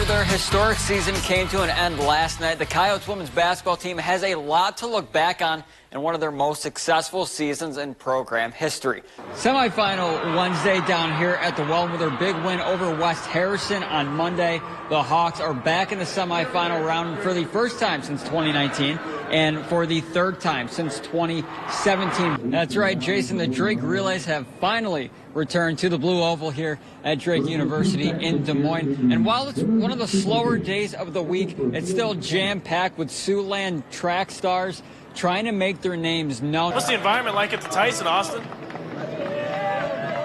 After their historic season came to an end last night, the Coyotes women's basketball team has a lot to look back on in one of their most successful seasons in program history. Semifinal Wednesday down here at the Well with their big win over West Harrison on Monday. The Hawks are back in the semifinal round for the first time since 2019 and for the third time since 2017. That's right, Jason, the Drake Relays have finally returned to the Blue Oval here at Drake University in Des Moines. And while it's one of the slower days of the week, it's still jam-packed with Siouxland track stars trying to make their names known. What's the environment like at the Tyson, Austin?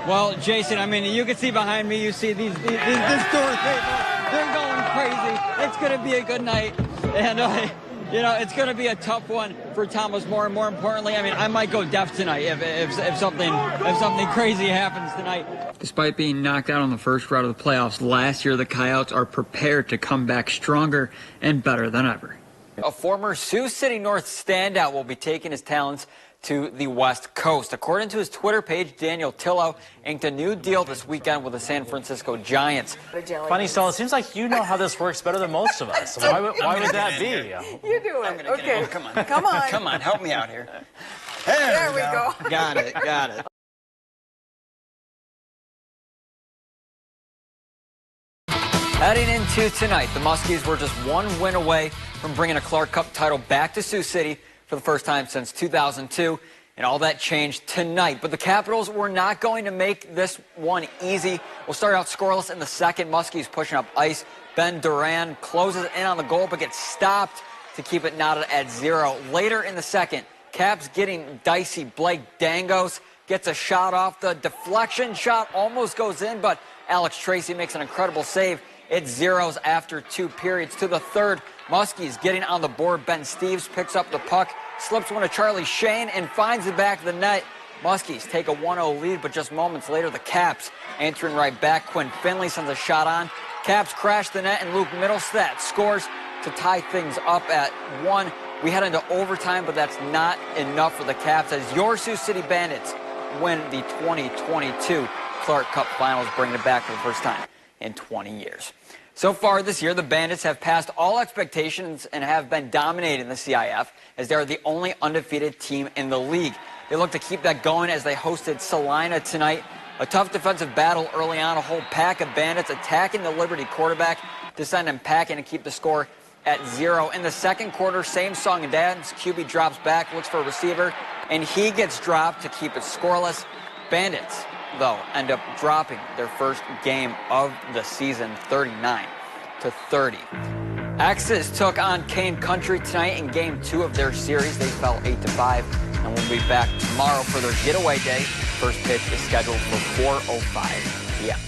Well, Jason, I mean, you can see behind me, you see these tour people. They're going crazy. It's going to be a good night. And, you know, it's going to be a tough one for Thomas More. And more importantly, I mean, I might go deaf tonight if something crazy happens tonight. Despite being knocked out on the first round of the playoffs last year, the Coyotes are prepared to come back stronger and better than ever. A former Sioux City North standout will be taking his talents to the West Coast. According to his Twitter page, Daniel Tillo inked a new deal this weekend with the San Francisco Giants. Funny, Stella, it seems like you know how this works better than most of us. Why would that be? You do it. Okay. Come on. Come on. Come on, help me out here. There we go. Got it. Heading into tonight, the Muskies were just one win away from bringing a Clark Cup title back to Sioux City for the first time since 2002, and all that changed tonight. But the Capitals were not going to make this one easy. We'll start out scoreless in the second. Muskies pushing up ice. Ben Duran closes in on the goal, but gets stopped to keep it knotted at 0. Later in the second, Caps getting dicey. Blake Dangos gets a shot off. The deflection shot almost goes in, but Alex Tracy makes an incredible save. It's zeros after 2 periods. To the third, Muskies getting on the board. Ben Steeves picks up the puck, slips one to Charlie Shane, and finds the back of the net. Muskies take a 1-0 lead, but just moments later, the Caps answering right back. Quinn Finley sends a shot on. Caps crash the net, and Luke Middlestat scores to tie things up at 1. We head into overtime, but that's not enough for the Caps as your Sioux City Bandits win the 2022 Clark Cup Finals, bringing it back for the first time in 20 years. So far this year, the Bandits have passed all expectations and have been dominating the CIF as they are the only undefeated team in the league. They look to keep that going as they hosted Salina tonight. A tough defensive battle early on, a whole pack of Bandits attacking the Liberty quarterback to send him packing and keep the score at 0. In the second quarter, same song and dance. QB drops back, looks for a receiver, and he gets dropped to keep it scoreless. Bandits, though, end up dropping their first game of the season, 39-30. Axis took on Kane Country tonight in Game 2 of their series. They fell 8-5, and we'll be back tomorrow for their getaway day. First pitch is scheduled for 4:05 p.m.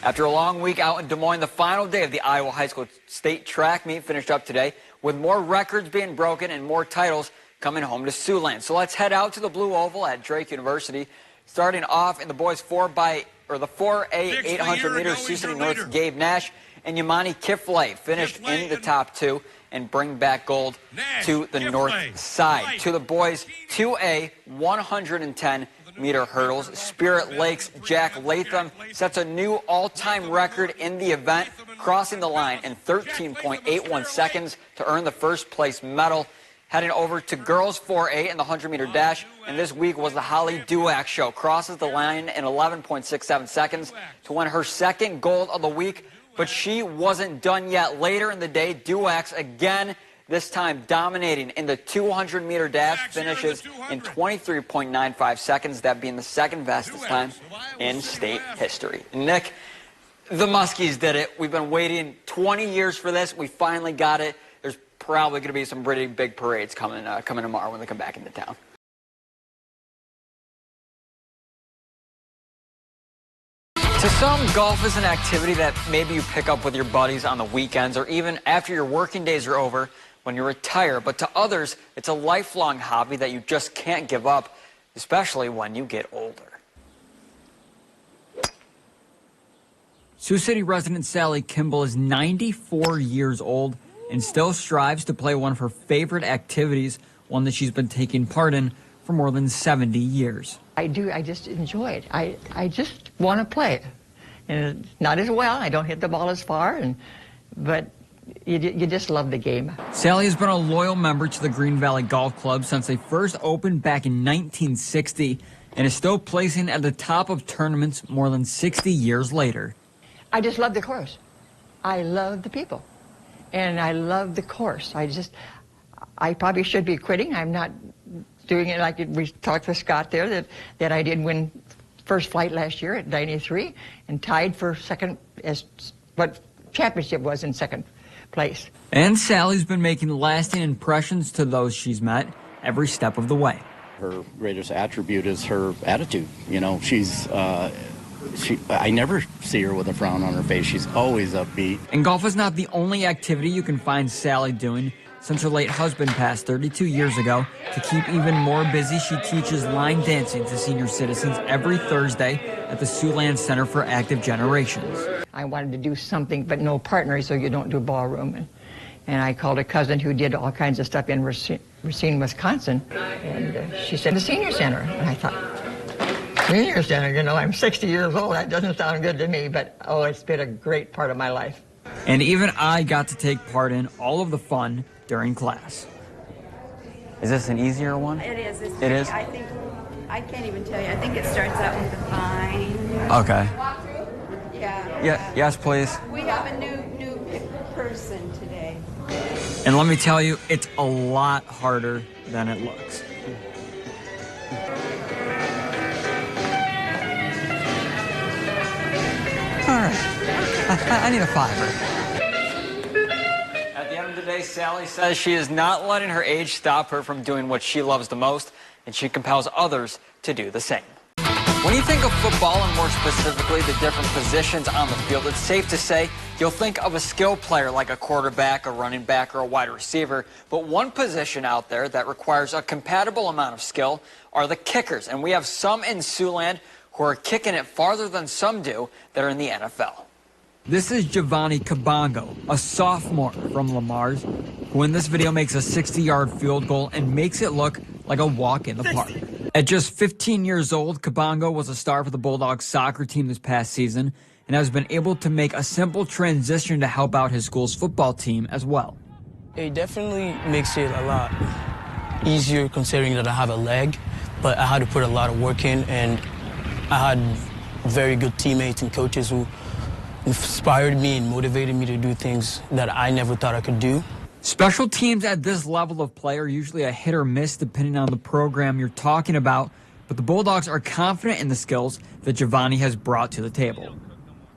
After a long week out in Des Moines, the final day of the Iowa High School State Track Meet finished up today with more records being broken and more titles coming home to Siouxland. So let's head out to the Blue Oval at Drake University. Starting off in the boys 4A 800 meters, Sioux City North's Gabe Nash and Yamani Kiflay finished in the top 2 and bring back gold to the north side. To the boys 2A 110-meter hurdles, Spirit Lakes' Jack Latham sets a new all-time record in the event, crossing the line in 13.81 seconds to earn the first place medal. Heading over to girls 4A in the 100-meter dash, and this week was the Holly Duac show. Crosses the line in 11.67 seconds to win her second gold of the week, but she wasn't done yet. Later in the day, Duax again, this time dominating in the 200-meter dash, finishes in 23.95 seconds, that being the second fastest time in state history. Nick, the Muskies did it. We've been waiting 20 years for this. We finally got it. There's probably going to be some pretty big parades coming tomorrow when they come back into town. To some, golf is an activity that maybe you pick up with your buddies on the weekends or even after your working days are over when you retire. But to others, it's a lifelong hobby that you just can't give up, especially when you get older. Sioux City resident Sally Kimball is 94 years old and still strives to play one of her favorite activities, one that she's been taking part in for more than 70 years. I just enjoy it. I just want to play it. And not as well. I don't hit the ball as far, but you just love the game. Sally has been a loyal member to the Green Valley Golf Club since they first opened back in 1960 and is still placing at the top of tournaments more than 60 years later. I just love the course. I love the people. And I love the course. I probably should be quitting. I'm not doing it like we talked with Scott there, that I did win first flight last year at 93 and tied for second as what championship was in second place. And Sally's been making lasting impressions to those she's met every step of the way. Her greatest attribute is her attitude. You know, I never see her with a frown on her face. She's always upbeat. And golf is not the only activity you can find Sally doing. Since her late husband passed 32 years ago, to keep even more busy, she teaches line dancing to senior citizens every Thursday at the Siouxland Center for Active Generations. I wanted to do something, but no partner, so you don't do ballroom. And I called a cousin who did all kinds of stuff in Racine, Wisconsin, and she said, the senior center. And I thought, senior center, you know, I'm 60 years old. That doesn't sound good to me, but oh, it's been a great part of my life. And even I got to take part in all of the fun during class. Is this an easier one? It is. It is? I think, I can't even tell you. I think it starts out with the fine. Okay. Yeah. Yes, please. We have a new person today. And let me tell you, it's a lot harder than it looks. All right. I need a $5. At the end of the day, Sally says she is not letting her age stop her from doing what she loves the most, and she compels others to do the same. When you think of football, and more specifically the different positions on the field, it's safe to say you'll think of a skill player like a quarterback, a running back, or a wide receiver. But one position out there that requires a compatible amount of skill are the kickers. And we have some in Siouxland who are kicking it farther than some do that are in the NFL. This is Giovanni Kabongo, a sophomore from Lamar's, who in this video makes a 60-yard field goal and makes it look like a walk in the park. At just 15 years old, Kabongo was a star for the Bulldogs soccer team this past season and has been able to make a simple transition to help out his school's football team as well. It definitely makes it a lot easier considering that I have a leg, but I had to put a lot of work in, and I had very good teammates and coaches who inspired me and motivated me to do things that I never thought I could do. Special teams at this level of play are usually a hit or miss depending on the program you're talking about, but the Bulldogs are confident in the skills that Giovanni has brought to the table.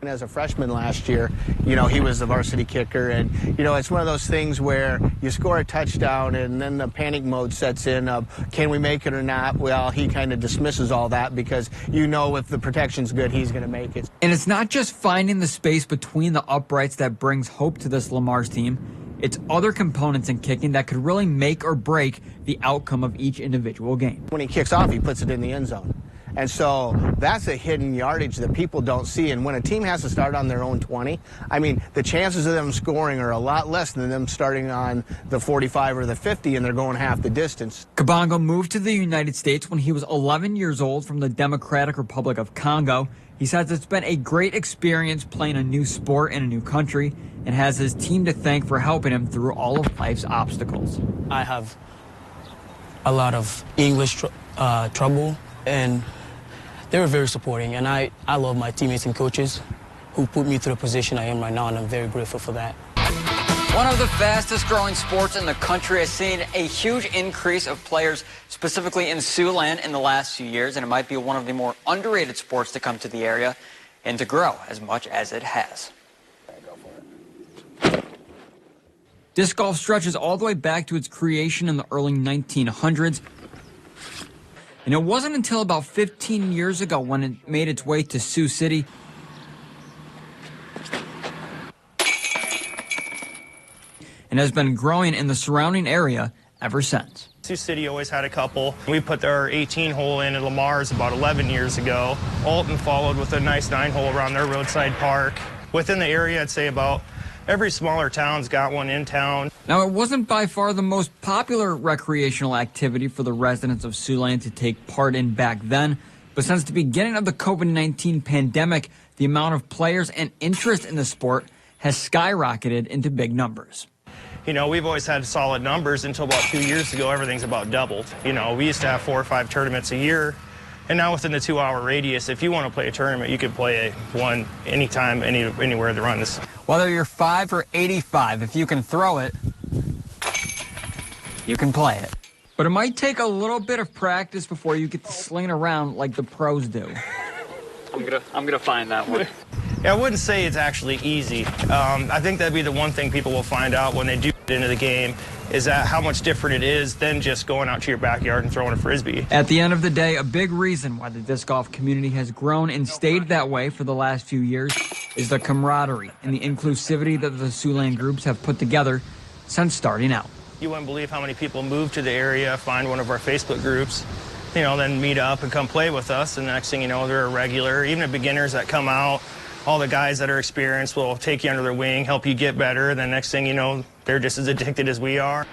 And as a freshman last year, you know, he was the varsity kicker, and, you know, it's one of those things where you score a touchdown and then the panic mode sets in of, can we make it or not? Well, he kind of dismisses all that because you know if the protection's good, he's going to make it. And it's not just finding the space between the uprights that brings hope to this Lamar's team. It's other components in kicking that could really make or break the outcome of each individual game. When he kicks off, he puts it in the end zone. And so that's a hidden yardage that people don't see. And when a team has to start on their own 20, I mean, the chances of them scoring are a lot less than them starting on the 45 or the 50 and they're going half the distance. Kabongo moved to the United States when he was 11 years old from the Democratic Republic of Congo. He says it's been a great experience playing a new sport in a new country and has his team to thank for helping him through all of life's obstacles. I have a lot of English trouble, and they were very supporting, and I love my teammates and coaches who put me through the position I am right now, and I'm very grateful for that. One of the fastest growing sports in the country has seen a huge increase of players, specifically in Siouxland, in the last few years, and it might be one of the more underrated sports to come to the area and to grow as much as it has. Disc golf stretches all the way back to its creation in the early 1900s. And it wasn't until about 15 years ago when it made its way to Sioux City and has been growing in the surrounding area ever since. Sioux City always had a couple. We put our 18-hole in at Lamar's about 11 years ago. Alton followed with a nice 9-hole around their roadside park. Within the area, I'd say about every smaller town's got one in town. Now, it wasn't by far the most popular recreational activity for the residents of Siouxland to take part in back then, But since the beginning of the COVID-19 pandemic, the amount of players and interest in the sport has skyrocketed into big numbers. You know, we've always had solid numbers until about 2 years ago. Everything's about doubled. You know, we used to have 4 or 5 tournaments a year. And now within the 2-hour radius, if you want to play a tournament, you can play one anytime, anywhere to run this. Whether you're 5 or 85, if you can throw it, you can play it. But it might take a little bit of practice before you get to sling it around like the pros do. I'm gonna find that one. Yeah, I wouldn't say it's actually easy. I think that'd be the one thing people will find out when they do get into the game, is that how much different it is than just going out to your backyard and throwing a Frisbee. At the end of the day, a big reason why the disc golf community has grown and stayed that way for the last few years is the camaraderie and the inclusivity that the Siouxland groups have put together since starting out. You wouldn't believe how many people move to the area, find one of our Facebook groups, you know, then meet up and come play with us, and the next thing you know, they're a regular. Even the beginners that come out, all the guys that are experienced will take you under their wing, help you get better, and the next thing you know, they're just as addicted as we are.